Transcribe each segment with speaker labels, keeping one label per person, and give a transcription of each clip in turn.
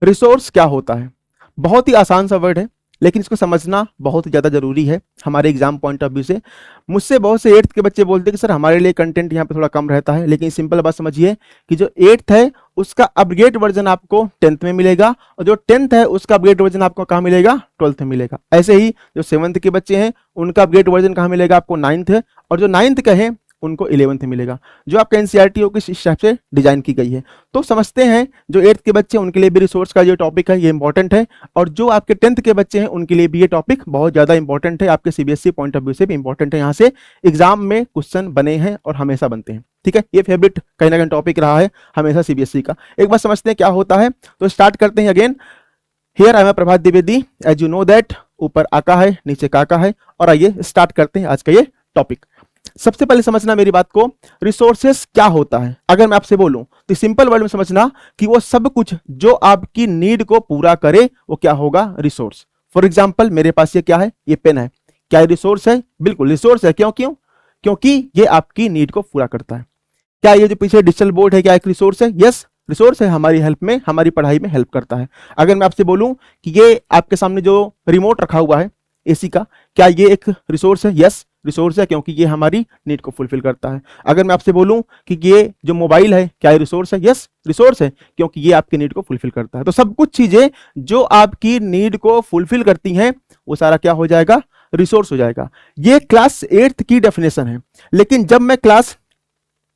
Speaker 1: Resource क्या होता है? बहुत ही आसान सा वर्ड है, लेकिन इसको समझना बहुत ही ज़्यादा जरूरी है हमारे एग्जाम पॉइंट ऑफ व्यू से। मुझसे बहुत से 8th के बच्चे बोलते हैं कि सर हमारे लिए कंटेंट यहाँ पे थोड़ा कम रहता है, लेकिन सिंपल बात समझिए कि जो 8th है उसका अपग्रेड वर्जन आपको 10th में मिलेगा, और जो 10th है उसका अपग्रेड वर्जन आपको कहाँ मिलेगा? 12th में मिलेगा। ऐसे ही जो 7th के बच्चे हैं उनका अपग्रेड वर्जन कहाँ मिलेगा? आपको 9th है, और जो 9th का है उनको 11th मिलेगा। जो आपका एनसीईआरटी हो किस हिसाब से डिजाइन की गई है। तो समझते हैं जो 8th के बच्चे हैं उनके लिए भी रिसोर्स का जो टॉपिक है ये इंपॉर्टेंट है, और जो आपके 10th के बच्चे हैं उनके लिए भी ये टॉपिक बहुत ज्यादा इंपॉर्टेंट है, आपके सीबीएसई पॉइंट ऑफ व्यू से भी इंपॉर्टेंट है। यहाँ से एग्जाम में क्वेश्चन बने हैं और हमेशा बनते हैं। ठीक है, ये फेवरेट कहीं ना कहीं टॉपिक रहा है हमेशा सीबीएसई का। एक बार समझते हैं क्या होता है, तो स्टार्ट करते हैं again. Here I am Prabhat Dwivedi, as you know that ऊपर आका है नीचे काका है, और आइए स्टार्ट करते हैं आज का ये टॉपिक। सबसे पहले समझना मेरी बात को, रिसोर्सेस क्या होता है। अगर मैं आपसे बोलूं तो सिंपल वर्ड में समझना कि वो सब कुछ जो आपकी नीड को पूरा करे वो क्या होगा? रिसोर्स। फॉर एग्जांपल मेरे पास ये क्या है? ये पेन है। क्या ये रिसोर्स है? बिल्कुल रिसोर्स है। क्यों क्यों? क्योंकि ये आपकी नीड को पूरा करता है। क्या ये जो पीछे डिजिटल बोर्ड है क्या एक रिसोर्स है? यस, रिसोर्स है, हमारी हेल्प में, हमारी पढ़ाई में हेल्प करता है। अगर मैं आपसे बोलूं कि ये आपके सामने जो रिमोट रखा हुआ है एसी का, क्या ये एक रिसोर्स है? यस, रिसोर्स है, क्योंकि ये हमारी नीड को फुलफिल करता है। अगर मैं आपसे बोलूं कि ये जो मोबाइल है क्या ये रिसोर्स है? यस, रिसोर्स है, क्योंकि ये आपकी नीड को फुलफिल करता है। तो सब कुछ चीजें जो आपकी नीड को फुलफिल करती हैं वो सारा क्या हो जाएगा? रिसोर्स हो जाएगा। ये क्लास 8th की डेफिनेशन है, लेकिन जब मैं क्लास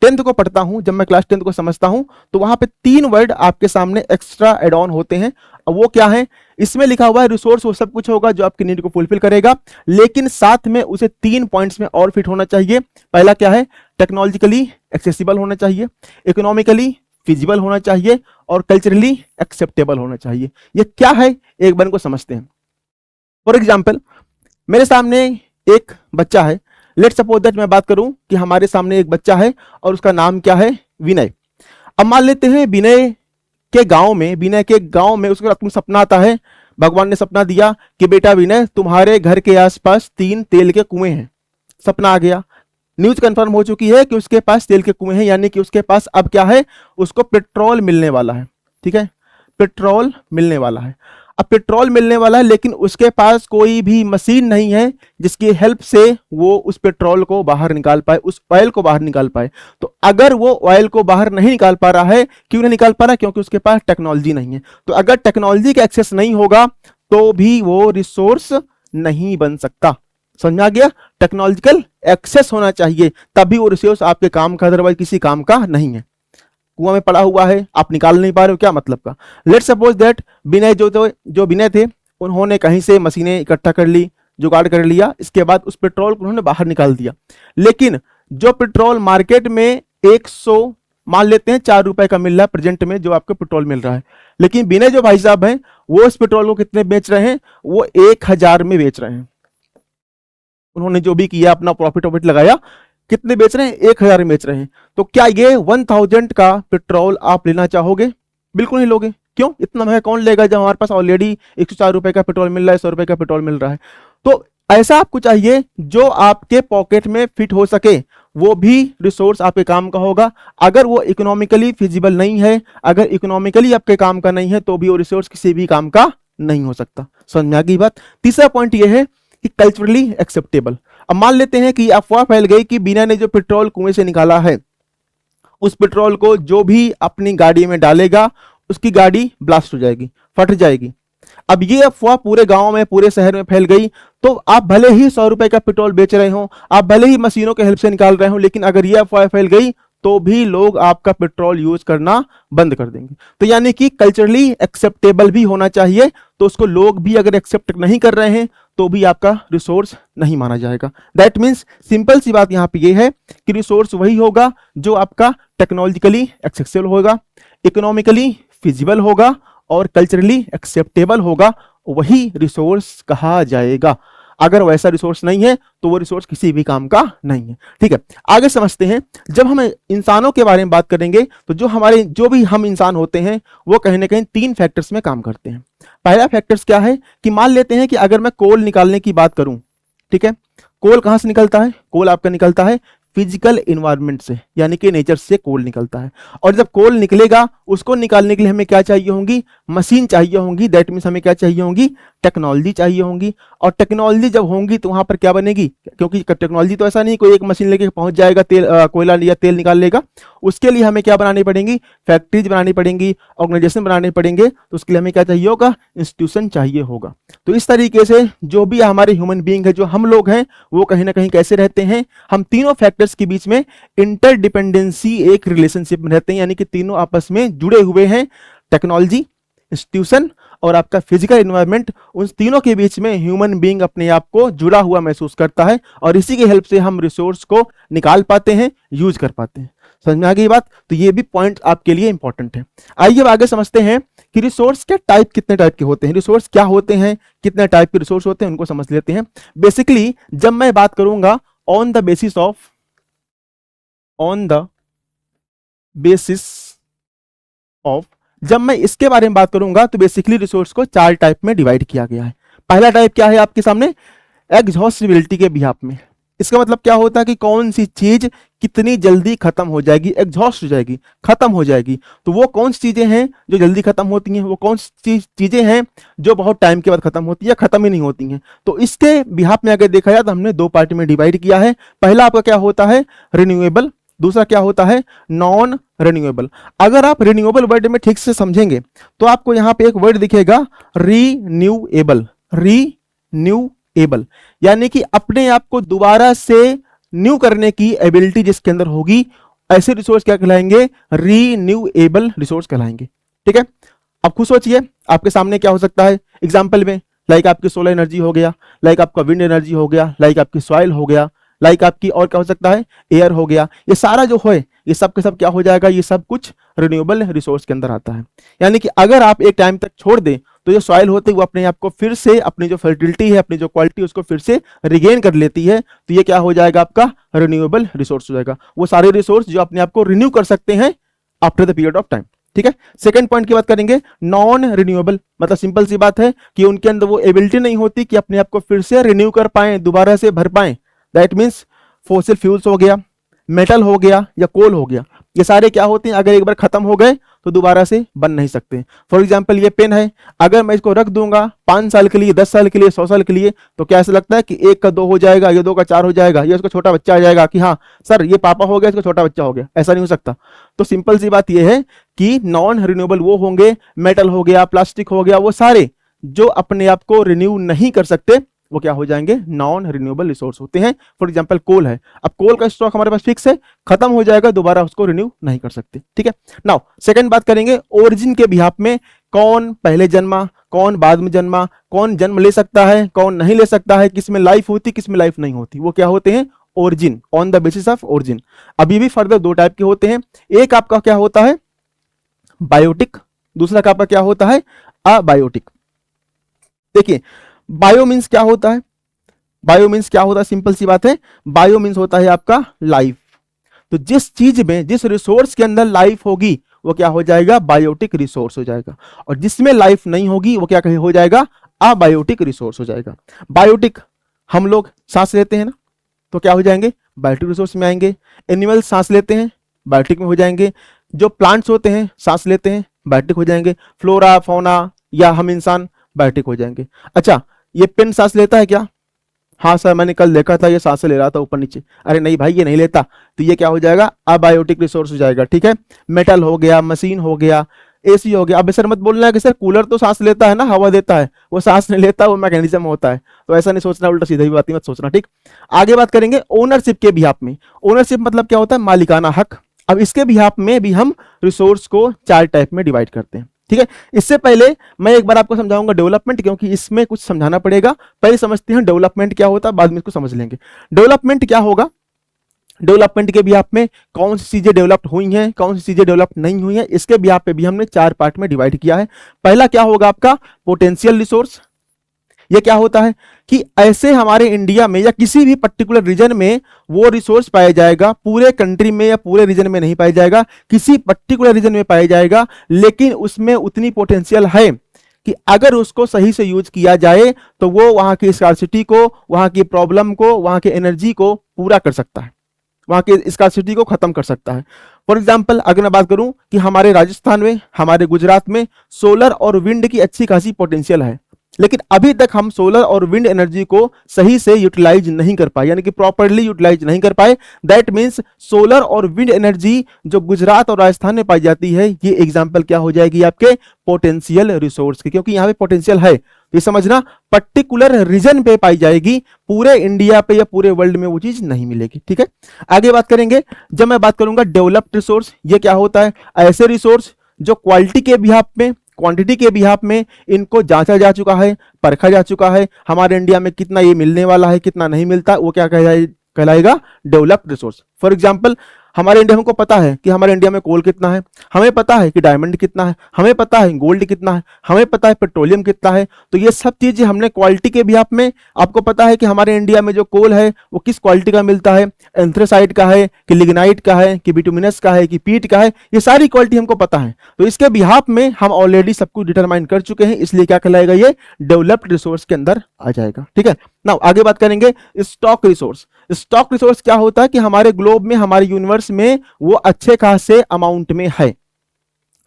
Speaker 1: 10th को पढ़ता हूं, जब मैं क्लास 10th को समझता हूं, तो वहां पे 3 वर्ड आपके सामने एक्स्ट्रा एड ऑन होते हैं। और वो क्या है? इसमें लिखा हुआ है रिसोर्स वो सब कुछ होगा जो आपकी नीड को फुलफिल करेगा, लेकिन साथ में उसे 3 पॉइंट्स में और फिट होना चाहिए। पहला क्या है? टेक्नोलॉजिकली एक्सेसिबल होना चाहिए, इकोनॉमिकली फिजिबल होना चाहिए, और कल्चरली एक्सेप्टेबल होना चाहिए। ये क्या है एक बार को समझते हैं। फॉर एग्जाम्पल मेरे सामने एक बच्चा है, लेट सपोज दैट मैं बात करूं कि हमारे सामने एक बच्चा है और उसका नाम क्या है? विनय। अब मान लेते हैं विनय के गांव में उसका अपना सपना आता है। भगवान ने सपना दिया कि बेटा विनय तुम्हारे घर के आसपास 3 तेल के कुएं हैं। सपना आ गया, न्यूज कंफर्म हो चुकी है कि उसके पास तेल के कुएं हैं, यानी कि उसके पास अब क्या है? उसको पेट्रोल मिलने वाला है। ठीक है, पेट्रोल मिलने वाला है। अब पेट्रोल मिलने वाला है, लेकिन उसके पास कोई भी मशीन नहीं है जिसकी हेल्प से वो उस पेट्रोल को बाहर निकाल पाए, उस ऑयल को बाहर निकाल पाए। तो अगर वो ऑयल को बाहर नहीं निकाल पा रहा है, क्यों नहीं निकाल पा रहा है? क्योंकि उसके पास टेक्नोलॉजी नहीं है। तो अगर टेक्नोलॉजी का एक्सेस नहीं होगा तो भी वो रिसोर्स नहीं बन सकता। समझ में आ गया? टेक्नोलॉजिकल एक्सेस होना चाहिए, तभी वो रिसोर्स आपके काम का, अदरवाइज किसी काम का नहीं है। कुआं में पड़ा हुआ है, आप निकाल नहीं पा रहे हो, क्या मतलब का? लेट सपोज दैट विनय जो विनय थे उन्होंने कहीं से मशीनें इकट्ठा कर ली, जुगाड़ कर लिया, इसके बाद उस पेट्रोल को उन्होंने बाहर निकाल दिया। लेकिन जो पेट्रोल मार्केट में 100 मान लेते हैं 4 रुपए का मिल रहा है प्रेजेंट में, जो आपको पेट्रोल मिल रहा है, लेकिन विनय जो भाई साहब हैं वो इस पेट्रोल को कितने बेच रहे हैं? वो 1000 में बेच रहे हैं। उन्होंने जो भी किया अपना प्रॉफिट लगाया, कितने बेच रहे हैं? 1000 में बेच रहे हैं। तो क्या ये 1000 का पेट्रोल आप लेना चाहोगे? बिल्कुल नहीं लोगे। क्यों? इतना महंगा कौन लेगा जब हमारे पास ऑलरेडी 104 रुपए का पेट्रोल मिल रहा है, 100 रुपए का पेट्रोल मिल रहा है। तो ऐसा आपको चाहिए जो आपके पॉकेट में फिट हो सके, वो भी रिसोर्स आपके काम का होगा। अगर वो इकोनॉमिकली फिजिबल नहीं है, अगर इकोनॉमिकली आपके काम का नहीं है, तो भी वो रिसोर्स किसी भी काम का नहीं हो सकता। समझ में आ गई बात? तीसरा पॉइंट ये है कि कल्चरली एक्सेप्टेबल। अब मान लेते हैं कि अफवाह फैल गई कि बिना ने जो पेट्रोल कुएं से निकाला है, उस पेट्रोल को जो भी अपनी गाड़ी में डालेगा उसकी गाड़ी ब्लास्ट हो जाएगी, फट जाएगी। अब ये अफवाह पूरे गांव में, पूरे शहर में फैल गई, तो आप भले ही 100 रुपए का पेट्रोल बेच रहे हो, आप भले ही मशीनों के हेल्प से निकाल रहे हो, लेकिन अगर ये अफवाह फैल गई तो भी लोग आपका पेट्रोल यूज करना बंद कर देंगे। तो यानी कि कल्चरली एक्सेप्टेबल भी होना चाहिए, तो उसको लोग भी अगर एक्सेप्ट नहीं कर रहे हैं तो भी आपका रिसोर्स नहीं माना जाएगा। दैट मीन्स सिंपल सी बात यहां पे ये है कि रिसोर्स वही होगा जो आपका टेक्नोलॉजिकली एक्सेसिबल होगा, इकोनॉमिकली फिजिबल होगा और कल्चरली एक्सेप्टेबल होगा, वही रिसोर्स कहा जाएगा। अगर वैसा रिसोर्स नहीं है तो वो रिसोर्स किसी भी काम का नहीं है। ठीक है, आगे समझते हैं। जब हम इंसानों के बारे में बात करेंगे तो जो भी हम इंसान होते हैं वो कहीं ना कहीं 3 फैक्टर्स में काम करते हैं। पहला फैक्टर्स क्या है कि मान लेते हैं कि अगर मैं कोल निकालने की बात करूं, ठीक है, कोल कहां से निकलता है? कोल आपका निकलता है फिजिकल इन्वायरमेंट से, यानी कि नेचर से कोल निकलता है। और जब कोल निकलेगा उसको निकालने के लिए हमें क्या चाहिए होंगी, मशीन चाहिए होंगी। दैट मीन्स हमें क्या चाहिए होंगी, टेक्नोलॉजी चाहिए होंगी। और टेक्नोलॉजी जब होंगी तो वहां पर क्या बनेगी, क्योंकि टेक्नोलॉजी तो ऐसा नहीं कोई एक मशीन लेके पहुंच जाएगा तेल कोयला या तेल निकाल लेगा। उसके लिए हमें क्या बनानी पड़ेंगी, फैक्ट्रीज बनानी पड़ेंगी, ऑर्गेनाइजेशन बनाने पड़ेंगे। तो उसके लिए हमें क्या चाहिए होगा, इंस्टीट्यूशन चाहिए होगा। तो इस तरीके से जो भी हमारे ह्यूमन बीइंग है, जो हम लोग हैं, वो कहीं ना कहीं कैसे रहते हैं, हम तीनों फैक्टर्स के बीच में इंटरडिपेंडेंसी एक रिलेशनशिप में रहते हैं, यानी कि तीनों आपस में जुड़े हुए हैं। टेक्नोलॉजी, इंस्टीट्यूशन और आपका फिजिकल एनवायरनमेंट, उन तीनों के बीच में ह्यूमन बीइंग अपने आप को जुड़ा हुआ महसूस करता है और इसी की हेल्प से हम रिसोर्स को निकाल पाते हैं, यूज कर पाते हैं। समझ में आ गई बात? तो ये भी पॉइंट आपके लिए इंपॉर्टेंट है। आइए अब आगे समझते हैं कि रिसोर्स के टाइप कितने टाइप के होते हैं, रिसोर्स क्या होते हैं, कितने टाइप के रिसोर्स होते हैं, उनको समझ लेते हैं। बेसिकली जब मैं बात करूंगा ऑन द बेसिस ऑफ, जब मैं इसके बारे में बात करूंगा तो बेसिकली रिसोर्स को 4 टाइप में डिवाइड किया गया है। पहला टाइप क्या है आपके सामने, एग्जॉस्टिबिलिटी के बिहाफ में। इसका मतलब क्या होता है कि कौन सी चीज कितनी जल्दी खत्म हो जाएगी, एग्जॉस्ट हो जाएगी, खत्म हो जाएगी। तो वो कौन सी चीजें हैं जो जल्दी खत्म होती हैं, वो कौन सी चीजें हैं जो बहुत टाइम के बाद खत्म होती है, खत्म ही नहीं होती हैं। तो इसके बिहाफ में अगर देखा जाए तो हमने 2 पार्ट में डिवाइड किया है। पहला आपका क्या होता है, रिन्यूएबल, दूसरा क्या होता है, नॉन रिन्यूएबल। अगर आप रिन्यूएबल वर्ड में ठीक से समझेंगे तो आपको यहां पे एक वर्ड दिखेगा, रीन्यूएबल। रीन्यूएबल यानी कि अपने आप को दोबारा से न्यू करने की एबिलिटी जिसके अंदर होगी, ऐसे रिसोर्स क्या कहलाएंगे, रीन्यूएबल रिसोर्स कहलाएंगे। ठीक है, अब खुद सोचिए आपके सामने क्या हो सकता है एग्जाम्पल में, लाइक आपकी सोलर एनर्जी हो गया, लाइक आपका विंड एनर्जी हो गया, लाइक आपकी सॉइल हो गया, लाइक आपकी और क्या हो सकता है, एयर हो गया। ये सारा जो है ये सब के सब क्या हो जाएगा, ये सब कुछ रिन्यूएबल रिसोर्स के अंदर आता है। यानी कि अगर आप एक टाइम तक छोड़ दें तो जो सॉइल होती है वो अपने आप को फिर से, अपनी जो फर्टिलिटी है, अपनी जो क्वालिटी उसको फिर से रिगेन कर लेती है। तो ये क्या हो जाएगा, आपका रिन्यूएबल रिसोर्स हो जाएगा। वो सारे रिसोर्स जो अपने आप को रिन्यू कर सकते हैं after the period of time. ठीक है, सेकंड पॉइंट की बात करेंगे, नॉन रिन्यूएबल। मतलब सिंपल सी बात है कि उनके अंदर वो एबिलिटी नहीं होती कि अपने आप को फिर से रिन्यू कर पाए, दोबारा से भर पाए। दैट मीन्स फॉसिल फ्यूल्स हो गया, मेटल हो गया या कोल हो गया, ये सारे क्या होते हैं, अगर एक बार खत्म हो गए तो दोबारा से बन नहीं सकते। फॉर एग्जांपल ये पेन है, अगर मैं इसको रख दूंगा 5 साल के लिए, 10 साल के लिए, 100 साल के लिए, तो क्या ऐसा लगता है कि 1 का 2 हो जाएगा, ये 2 का 4 हो जाएगा, ये उसका छोटा बच्चा आ जाएगा कि हाँ सर ये पापा हो गया, इसका छोटा बच्चा हो गया, ऐसा नहीं हो सकता। तो सिंपल सी बात यह है कि नॉन रिन्यूएबल वो होंगे, मेटल हो गया, प्लास्टिक हो गया, वो सारे जो अपने आप को रिन्यू नहीं कर सकते वो क्या हो जाएंगे, नॉन रिन्यूएबल रिसोर्स होते हैं। फॉर एग्जांपल कोल है, अब कोल का स्टॉक हमारे पास फिक्स है, खत्म हो जाएगा, दोबारा उसको रिन्यू नहीं कर सकते। ठीक है, नाउ सेकंड बात करेंगे ओरिजिन के बिहाफ में, कौन पहले जन्मा, कौन बाद में जन्मा, कौन जन्म ले सकता है, कौन नहीं ले सकता है, किस में लाइफ होती, किस में लाइफ नहीं होती, वो क्या होते हैं, origin, on the basis of origin. अभी भी फर्दर 2 टाइप के होते हैं, एक आपका क्या होता है बायोटिक, दूसरा का आपका क्या होता है अबायोटिक। देखिए बायो मीन्स क्या होता है, बायो मीन्स क्या होता है, सिंपल सी बात है, बायो मीन्स होता है आपका लाइफ। तो जिस चीज में, जिस रिसोर्स के अंदर लाइफ होगी वो क्या हो जाएगा, बायोटिक रिसोर्स हो जाएगा, और जिसमें लाइफ नहीं होगी वो क्या हो जाएगा, अबायोटिक रिसोर्स हो जाएगा। बायोटिक हम लोग सांस लेते हैं ना, तो क्या हो जाएंगे, बायोटिक रिसोर्स में आएंगे। एनिमल सांस लेते हैं, बायोटिक में हो जाएंगे। जो प्लांट्स होते हैं सांस लेते हैं, बायोटिक हो जाएंगे। फ्लोरा फौना या हम इंसान बायोटिक हो जाएंगे। अच्छा ये पेन सांस लेता है क्या, हाँ सर मैंने कल देखा था ये सांसें ले रहा था ऊपर नीचे, अरे नहीं भाई ये नहीं लेता, तो ये क्या हो जाएगा, अबायोटिक रिसोर्स हो जाएगा। ठीक है, मेटल हो गया, मशीन हो गया, एसी हो गया। अब सर मत बोलना है कि सर कूलर तो सांस लेता है ना, हवा देता है, वो सांस नहीं लेता, वो मैकेनिज्म होता है। तो ऐसा नहीं सोचना, उल्टा सीधा भी बात मत सोचना। ठीक, आगे बात करेंगे ओनरशिप के बिहाफ में। ओनरशिप मतलब क्या होता है, मालिकाना हक। अब इसके बिहाफ में भी हम रिसोर्स को 4 टाइप में डिवाइड करते हैं। ठीक है, इससे पहले मैं एक बार आपको समझाऊंगा डेवलपमेंट, क्योंकि इसमें कुछ समझाना पड़ेगा। पहले समझते हैं डेवलपमेंट क्या होता है, बाद में इसको समझ लेंगे। डेवलपमेंट क्या होगा, डेवलपमेंट के बिहाफ में कौन सी चीजें डेवलप्ड हुई हैं, कौन सी चीजें डेवलप नहीं हुई हैं, इसके बिहाफ पे भी हमने 4 पार्ट में डिवाइड किया है। पहला क्या होगा आपका पोटेंशियल रिसोर्स। ये क्या होता है कि ऐसे हमारे इंडिया में या किसी भी पर्टिकुलर रीजन में वो रिसोर्स पाया जाएगा, पूरे कंट्री में या पूरे रीजन में नहीं पाया जाएगा, किसी पर्टिकुलर रीजन में पाया जाएगा, लेकिन उसमें उतनी पोटेंशियल है कि अगर उसको सही से यूज किया जाए तो वो वहां की स्कार्सिटी को, वहां की प्रॉब्लम को, वहां की एनर्जी को पूरा कर सकता है। वहां के स्कार्सिटी को खत्म कर सकता है। फॉर एग्जाम्पल अगर मैं बात करूं कि हमारे राजस्थान में, हमारे गुजरात में सोलर और विंड की अच्छी खासी पोटेंशियल है, लेकिन अभी तक हम सोलर और विंड एनर्जी को सही से यूटिलाइज नहीं कर पाए, यानी कि प्रॉपर्ली यूटिलाइज नहीं कर पाए। दैट मीन्स सोलर और विंड एनर्जी जो गुजरात और राजस्थान में पाई जाती है, ये एग्जाम्पल क्या हो जाएगी आपके पोटेंशियल रिसोर्स की, क्योंकि यहाँ पे पोटेंशियल है। ये समझना पर्टिकुलर रीजन पे पाई जाएगी, पूरे इंडिया पे या पूरे वर्ल्ड में वो चीज नहीं मिलेगी। ठीक है, आगे बात करेंगे। जब मैं बात करूंगा डेवलप्ड रिसोर्स, ये क्या होता है? ऐसे रिसोर्स जो क्वालिटी के बिहाफ में, क्वांटिटी के बिहाफ में इनको जांचा जा चुका है, परखा जा चुका है, हमारे इंडिया में कितना ये मिलने वाला है, कितना नहीं मिलता, वो क्या कहलाएगा? Developed resource. फॉर एग्जाम्पल हमारे इंडिया, हमको पता है कि हमारे इंडिया में कोल कितना है, हमें पता है कि डायमंड कितना है, हमें पता है गोल्ड कितना है, हमें पता है पेट्रोलियम कितना है। तो ये सब चीजें हमने क्वालिटी के बिहाफ में, आपको पता है कि हमारे इंडिया में जो कोल है वो किस क्वालिटी का मिलता है, एंथ्रेसाइट का है कि लिग्नाइट का है कि बिटुमिनस का है कि पीट का है, ये सारी क्वालिटी हमको पता है। तो इसके बिहाफ में हम ऑलरेडी सब कुछ डिटरमाइन कर चुके हैं, इसलिए क्या कहलाएगा? ये डेवलप्ड रिसोर्स के अंदर आ जाएगा। ठीक है, नाउ आगे बात करेंगे स्टॉक रिसोर्स। स्टॉक रिसोर्स क्या होता है कि हमारे ग्लोब में, हमारे यूनिवर्स में वो अच्छे खासे अमाउंट में है,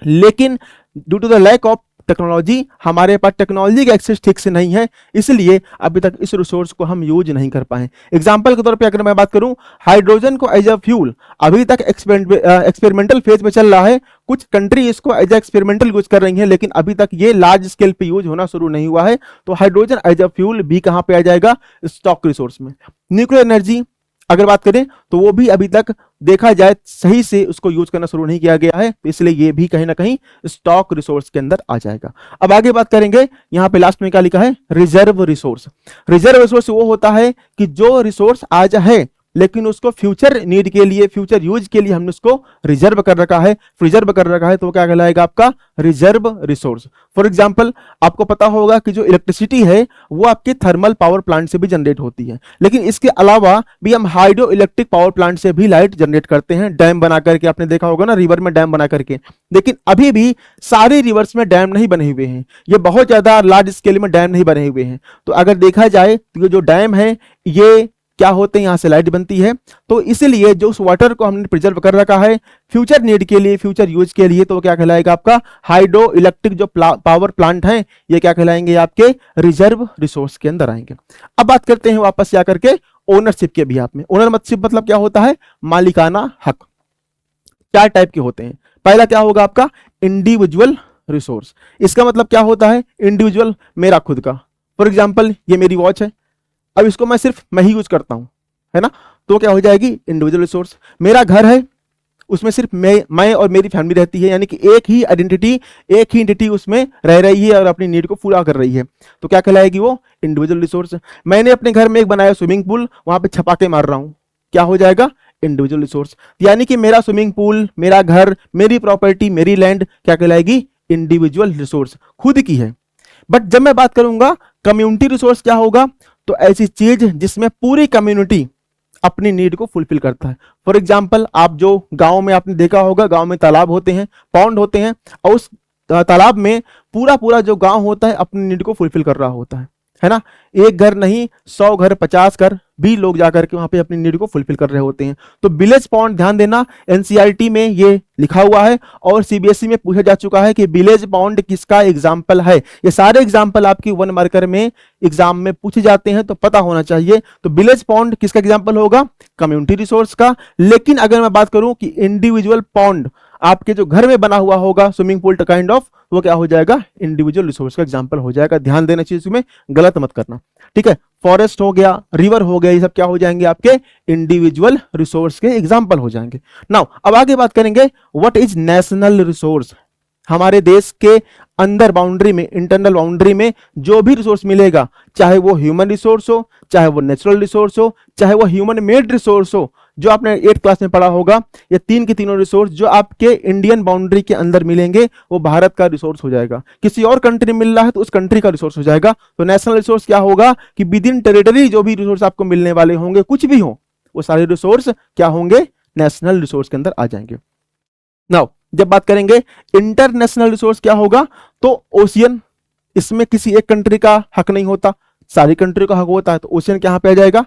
Speaker 1: लेकिन due to the lack of technology, हमारे पास टेक्नोलॉजी का एक्सेस ठीक से नहीं है, इसलिए अभी तक इस रिसोर्स को हम यूज नहीं कर पाए। एग्जांपल के तौर पे अगर मैं बात करूं, हाइड्रोजन को एज अ फ्यूल अभी तक एक्सपेरिमेंटल फेज में चल रहा है। कुछ कंट्री इसको एज अ एक्सपेरिमेंटल यूज कर रही है, लेकिन अभी तक ये लार्ज स्केल पे यूज होना शुरू नहीं हुआ है। तो हाइड्रोजन एज अ फ्यूल भी कहां पे आ जाएगा? स्टॉक रिसोर्स में। न्यूक्लियर एनर्जी अगर बात करें तो वो भी अभी तक देखा जाए सही से उसको यूज करना शुरू नहीं किया गया है, तो इसलिए ये भी कहीं ना कहीं स्टॉक रिसोर्स के अंदर आ जाएगा। अब आगे बात करेंगे, यहां पे लास्ट में क्या लिखा है? Reserve resource. रिजर्व रिसोर्स वो होता है कि जो रिसोर्स आज है लेकिन उसको फ्यूचर नीड के लिए, फ्यूचर यूज के लिए हमने उसको रिजर्व कर रखा है, प्रिजर्व कर रखा है, तो क्या कहलाएगा? आपका रिजर्व रिसोर्स। फॉर एग्जांपल आपको पता होगा कि जो इलेक्ट्रिसिटी है वो आपके थर्मल पावर प्लांट से भी जनरेट होती है, लेकिन इसके अलावा भी हम हाइड्रो इलेक्ट्रिक पावर प्लांट से भी लाइट जनरेट करते हैं, डैम बना करके। आपने देखा होगा ना, रिवर में डैम बना करके। लेकिन अभी भी सारे रिवर्स में डैम नहीं बने हुए हैं, ये बहुत ज्यादा लार्ज स्केल में डैम नहीं बने हुए हैं। तो अगर देखा जाए तो ये जो डैम है ये क्या होते हैं? यहां से लाइट बनती है। तो इसलिए जो उस वाटर को हमने प्रिजर्व कर रखा है फ्यूचर नीड के लिए, फ्यूचर यूज के लिए, तो क्या कहलाएगा? आपका हाइड्रो इलेक्ट्रिक जो पावर प्लांट है, ये क्या कहलाएंगे? आपके रिजर्व रिसोर्स के अंदर आएंगे। अब बात करते हैं वापस जा करके ओनरशिप के भी आप में। ओनरशिप मतलब क्या होता है? मालिकाना हक। चार टाइप के होते हैं। पहला क्या होगा? आपका इंडिविजुअल रिसोर्स। इसका मतलब क्या होता है? इंडिविजुअल, मेरा खुद का। फॉर एग्जाम्पल ये मेरी वॉच है, अब इसको मैं सिर्फ मैं ही यूज करता हूं, है ना, तो क्या हो जाएगी? Individual resource. मेरा घर है, उसमें सिर्फ मैं और मेरी फैमिली रहती है, यानी कि एक ही आइडेंटिटी, एक ही एंटिटी उसमें रह रही है और अपनी नीड को पूरा कर रही है, तो क्या कहलाएगी? वो इंडिविजुअल रिसोर्स। मैंने अपने घर में एक बनाया स्विमिंग पूल, वहां पे छपाके मार रहा हूं, क्या हो जाएगा? Individual resource. यानी कि मेरा स्विमिंग पूल, मेरा घर, मेरी प्रॉपर्टी, मेरी लैंड क्या कहलाएगी? इंडिविजुअल रिसोर्स, खुद की है। बट जब मैं बात करूंगा कम्युनिटी रिसोर्स, क्या होगा? तो ऐसी चीज जिसमें पूरी कम्युनिटी अपनी नीड को फुलफिल करता है। फॉर एग्जाम्पल आप जो गांव में आपने देखा होगा, गांव में तालाब होते हैं, पॉन्ड होते हैं, और उस तालाब में पूरा पूरा जो गांव होता है अपनी नीड को फुलफिल कर रहा होता है ना। एक घर नहीं, 100 घर, 50 घर भी लोग जाकर के वहां पे अपनी नीड को फुलफिल कर रहे होते हैं। तो विलेज पॉन्ड, ध्यान देना, एनसीईआरटी में ये लिखा हुआ है और सीबीएसई में पूछा जा चुका है कि विलेज पॉन्ड किसका एग्जाम्पल है। ये सारे एग्जाम्पल आपकी 1 मार्कर में एग्जाम में पूछे जाते हैं, तो पता होना चाहिए। तो विलेज पॉन्ड किसका एग्जाम्पल होगा? कम्युनिटी रिसोर्स का। लेकिन अगर मैं बात करूं कि इंडिविजुअल पॉन्ड आपके जो घर में बना हुआ होगा, स्विमिंग पूल काइंड ऑफ, वो क्या हो जाएगा? इंडिविजुअल रिसोर्स का एग्जांपल हो जाएगा। ध्यान देना चीज में, गलत मत करना, ठीक है। फॉरेस्ट हो गया, रिवर हो गया, ये सब क्या हो जाएंगे? आपके इंडिविजुअल रिसोर्स के एग्जांपल हो जाएंगे। नाउ अब आगे बात करेंगे व्हाट इज नेशनल रिसोर्स। हमारे देश के अंदर बाउंड्री में, इंटरनल बाउंड्री में जो भी रिसोर्स मिलेगा, चाहे वो ह्यूमन रिसोर्स हो, चाहे वो नेचुरल रिसोर्स हो, चाहे वो ह्यूमन मेड रिसोर्स हो, जो आपने 8th क्लास में पढ़ा होगा, ये तीन के तीनों रिसोर्स जो आपके इंडियन बाउंड्री के अंदर मिलेंगे वो भारत का रिसोर्स हो जाएगा। किसी और कंट्री में मिल रहा है तो उस कंट्री का रिसोर्स हो जाएगा। तो नेशनल रिसोर्स क्या होगा कि विद इन टेरिटरी जो भी रिसोर्स आपको मिलने वाले होंगे, कुछ भी हो, वो सारे रिसोर्स क्या होंगे? नेशनल रिसोर्स के अंदर आ जाएंगे। नाउ जब बात करेंगे इंटरनेशनल रिसोर्स क्या होगा, तो ओशियन, इसमें किसी एक कंट्री का हक नहीं होता, सारी कंट्री का हक होता है, तो ओशियन कहां पे आ जाएगा?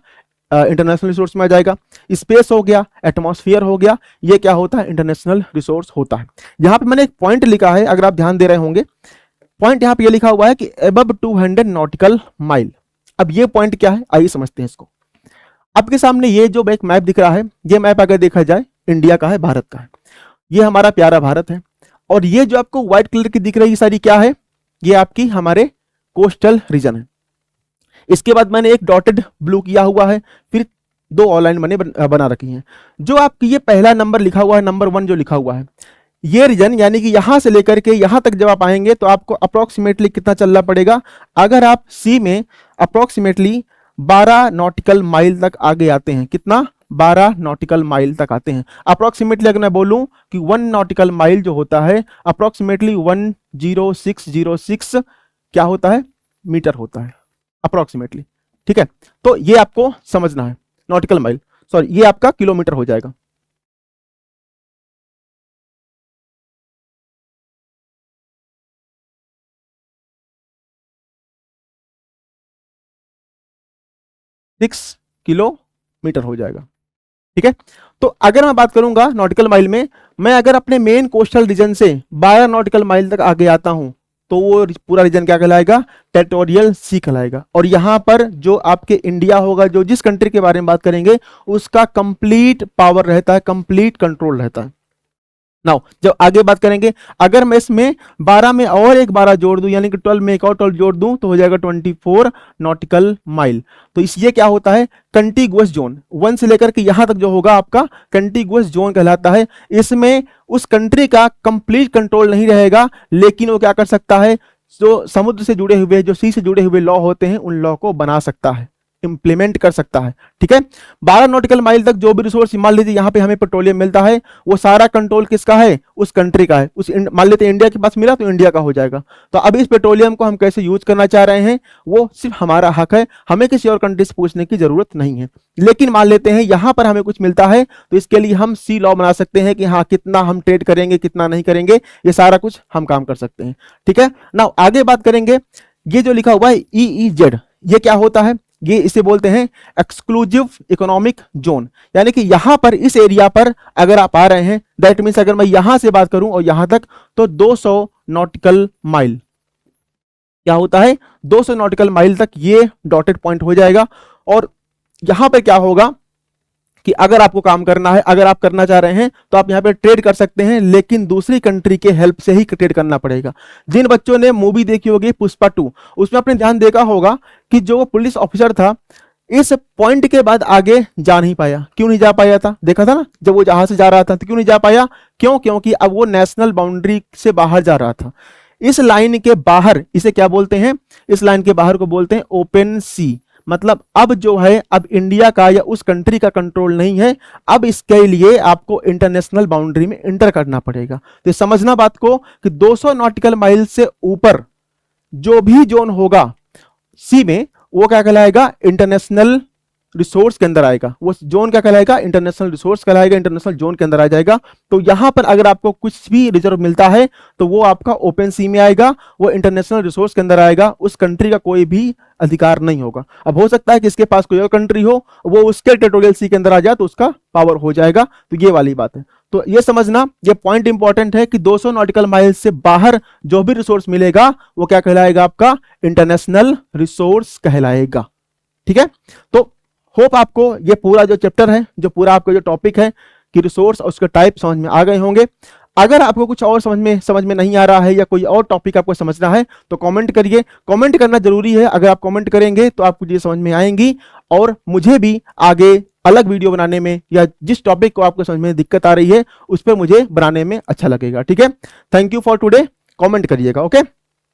Speaker 1: इंटरनेशनल रिसोर्स में आ जाएगा। स्पेस हो गया, एटमॉस्फेयर हो गया, ये क्या होता है, इंटरनेशनल रिसोर्स होता है। यहाँ पे मैंने एक पॉइंट लिखा है, अगर आप ध्यान दे रहे होंगे, पॉइंट यहाँ पे ये लिखा हुआ है कि अबव 200 नॉटिकल माइल। अब ये पॉइंट क्या है, आइए समझते हैं इसको। आपके सामने ये जो एक मैप दिख रहा है, ये मैप अगर देखा जाए इंडिया का है, भारत का है, ये हमारा प्यारा भारत है। और ये जो आपको व्हाइट कलर की दिख रही है सारी क्या है, ये आपकी हमारे कोस्टल रीजन है। इसके बाद मैंने एक डॉटेड ब्लू किया हुआ है, फिर दो ऑनलाइन मैंने बना रखी हैं। जो आपकी ये पहला नंबर लिखा हुआ है, नंबर 1 जो लिखा हुआ है, ये रीजन यानी कि यहां से लेकर के यहां तक जब आप आएंगे तो आपको अप्रोक्सीमेटली कितना चलना पड़ेगा। अगर आप सी में अप्रोक्सीमेटली 12 नॉटिकल माइल तक आगे आते हैं, कितना, 12 नॉटिकल माइल तक आते हैं। अप्रोक्सीमेटली अगर मैं बोलूं कि 1 नॉटिकल माइल जो होता है अप्रोक्सीमेटली 10606 क्या होता है, मीटर होता है अप्रोक्सीमेटली। ठीक है, तो ये आपको समझना है, नॉटिकल माइल, सॉरी ये आपका किलोमीटर हो जाएगा। किलोमीटर हो जाएगा। ठीक है, तो अगर मैं बात करूंगा नॉटिकल माइल में, मैं अगर अपने मेन कोस्टल रीजन से 12 नॉटिकल माइल तक आगे आता हूं तो वो पूरा रीजन क्या कहलाएगा, टेरिटोरियल सी कहलाएगा। और यहां पर जो आपके इंडिया होगा, जो जिस कंट्री के बारे में बात करेंगे, उसका कंप्लीट पावर रहता है, कंप्लीट कंट्रोल रहता है। नाउ जब आगे बात करेंगे, अगर मैं इसमें 12 में और एक 12 जोड़ दूं, यानी कि 12 में एक और 12 जोड़ दूं, तो हो जाएगा 24 नॉटिकल माइल। तो इसलिए क्या होता है, कंटिगुअस जोन, 1 से लेकर के यहां तक जो होगा आपका कंटिगुअस जोन कहलाता है। इसमें उस कंट्री का कंप्लीट कंट्रोल नहीं रहेगा, लेकिन वो क्या कर सकता है, जो समुद्र से जुड़े हुए, जो सी से जुड़े हुए लॉ होते हैं, उन लॉ को बना सकता है, इंप्लीमेंट कर सकता है। ठीक है, 12 नॉटिकल माइल तक जो भी रिसोर्स, मान लीजिए यहाँ पे हमें पेट्रोलियम मिलता है, वो सारा कंट्रोल किसका है, उस कंट्री का है। उस मान लेते हैं इंडिया के पास मिला तो इंडिया का हो जाएगा। तो अब इस पेट्रोलियम को हम कैसे यूज करना चाह रहे हैं, वो सिर्फ हमारा हक है, हमें किसी और कंट्री से पूछने की जरूरत नहीं है। लेकिन मान लेते हैं यहाँ पर हमें कुछ मिलता है, तो इसके लिए हम सी लॉ बना सकते हैं कि हाँ कितना हम ट्रेड करेंगे, कितना नहीं करेंगे, ये सारा कुछ हम काम कर सकते हैं। ठीक है ना, आगे बात करेंगे, ये जो लिखा हुआ है EEZ, ये क्या होता है, ये इसे बोलते हैं एक्सक्लूसिव इकोनॉमिक जोन। यानी कि यहां पर इस एरिया पर अगर आप आ रहे हैं, दैट मींस अगर मैं यहां से बात करूं और यहां तक, तो 200 नॉटिकल माइल क्या होता है, 200 नॉटिकल माइल तक ये डॉटेड पॉइंट हो जाएगा। और यहां पर क्या होगा कि अगर आपको काम करना है, अगर आप करना चाह रहे हैं, तो आप यहाँ पे ट्रेड कर सकते हैं, लेकिन दूसरी कंट्री के हेल्प से ही ट्रेड करना पड़ेगा। जिन बच्चों ने मूवी देखी होगी पुष्पा 2, उसमें आपने ध्यान देखा होगा कि जो पुलिस ऑफिसर था, इस पॉइंट के बाद आगे जा नहीं पाया। क्यों नहीं जा पाया था, देखा था ना, जब वो जहां से जा रहा था तो क्यों नहीं जा पाया, क्यों, क्योंकि अब वो नेशनल बाउंड्री से बाहर जा रहा था। इस लाइन के बाहर, इसे क्या बोलते हैं, इस लाइन के बाहर को बोलते हैं ओपन सी। मतलब अब जो है, अब इंडिया का या उस कंट्री का कंट्रोल नहीं है, अब इसके लिए आपको इंटरनेशनल बाउंड्री में इंटर करना पड़ेगा। तो समझना बात को कि 200 नॉटिकल माइल से ऊपर जो भी जोन होगा सी में, वो क्या कहलाएगा, इंटरनेशनल रिसोर्स के अंदर आएगा। वो जोन क्या कहलाएगा, इंटरनेशनल रिसोर्स कहलाएगा, इंटरनेशनल जोन के अंदर आ जाएगा। तो यहां पर अगर आपको कुछ भी रिजर्व मिलता है तो वो आपका ओपन सी में आएगा, वो इंटरनेशनल रिसोर्स के अंदर आएगा, उस कंट्री का कोई भी अधिकार नहीं होगा। अब हो सकता है कि इसके पास कोई और कंट्री हो, वो उसके टेरिटोरियल सी के अंदर आ जाए तो उसका पावर हो जाएगा। तो ये वाली बात है। तो ये समझना, ये पॉइंट इंपॉर्टेंट है कि 200 नॉटिकल माइल से बाहर जो भी रिसोर्स मिलेगा वो क्या कहलाएगा, आपका इंटरनेशनल रिसोर्स कहलाएगा। ठीक है, तो होप आपको ये पूरा जो चैप्टर है, जो पूरा आपका जो टॉपिक है कि रिसोर्स और उसके टाइप समझ में आ गए होंगे। अगर आपको कुछ और समझ में नहीं आ रहा है या कोई और टॉपिक आपको समझना है तो कमेंट करिए। कमेंट करना जरूरी है, अगर आप कमेंट करेंगे तो आपको ये समझ में आएंगी और मुझे भी आगे अलग वीडियो बनाने में या जिस टॉपिक को आपको समझ में दिक्कत आ रही है उस पर मुझे बनाने में अच्छा लगेगा। ठीक है, thank you for today, comment करिएगा। ओके।